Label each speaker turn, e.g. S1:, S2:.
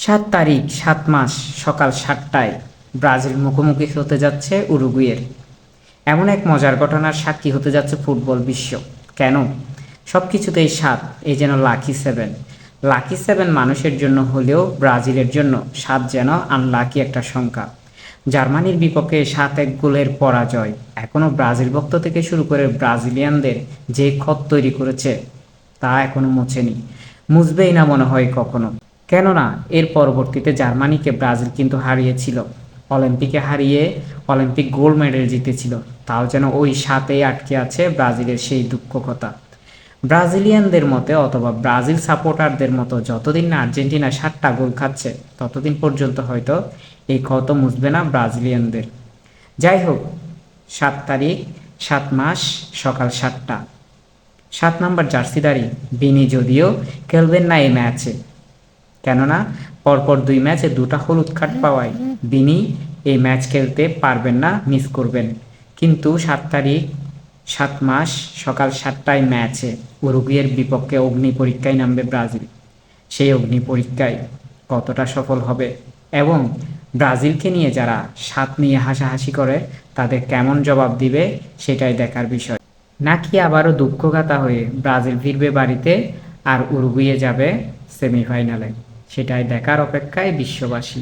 S1: 7 তারিখ 7 মাস সকাল 7টায় ব্রাজিল মুখোমুখি হতে যাচ্ছে উরুগুয়ের। এমন এক মজার ঘটনার সাক্ষী হতে যাচ্ছে ফুটবল বিশ্ব। কেন? সব কিছুতেই 7, এই যেন লাকি 7। লাকি 7 মানুষের জন্য হলেও ব্রাজিলের জন্য 7 যেন আনলাকি একটা সংখ্যা। জার্মানির বিপক্ষে 7-1 গোলের পরাজয় এখনও ব্রাজিল ভক্ত থেকে শুরু করে ব্রাজিলিয়ানদের যে ক্ষত তৈরি করেছে তা এখনও মোছেনি, মুছবেই না মনে হয় কখনো। কেননা এর পরবর্তীতে জার্মানিকে ব্রাজিল কিন্তু হারিয়েছিল, অলিম্পিকে হারিয়ে অলিম্পিক গোল্ড মেডেল জিতেছিল। তাও যেন ওই 7-এই আটকে আছে ব্রাজিলের সেই দুঃখ কথা। ব্রাজিলিয়ানদের মতে অথবা ব্রাজিল সাপোর্টারদের মতো যতদিন না আর্জেন্টিনা 7টা গোল খাচ্ছে ততদিন পর্যন্ত হয়তো এই ক্ষত মুছবে না ব্রাজিলিয়ানদের। যাই হোক, 7 তারিখ 7 মাস সকাল 7টা। 7 নম্বর জার্সিধারী বিনি যদিও খেলবেন না এই ম্যাচে, কেননা পরপর 2 ম্যাচে 2টা হলুদ কার্ড পাওয়ায় বিনি এই ম্যাচ খেলতে পারবেন না, মিস করবেন। কিন্তু 7 তারিখ 7 মাস সকাল 7টায় ম্যাচে উরুগুয়ের বিপক্ষে অগ্নি পরীক্ষায় নামবে ব্রাজিল। সেই অগ্নি পরীক্ষায় কতটা সফল হবে এবং ব্রাজিলকে নিয়ে যারা 7 নিয়ে হাসাহাসি করে তাদের কেমন জবাব দিবে সেটাই দেখার বিষয়। নাকি আবারও দুঃখগাথা হয়ে ব্রাজিল ফিরবে বাড়িতে আর উরুগুয়ে যাবে সেমিফাইনালে, সেটাই দেখার অপেক্ষায় বিশ্ববাসী।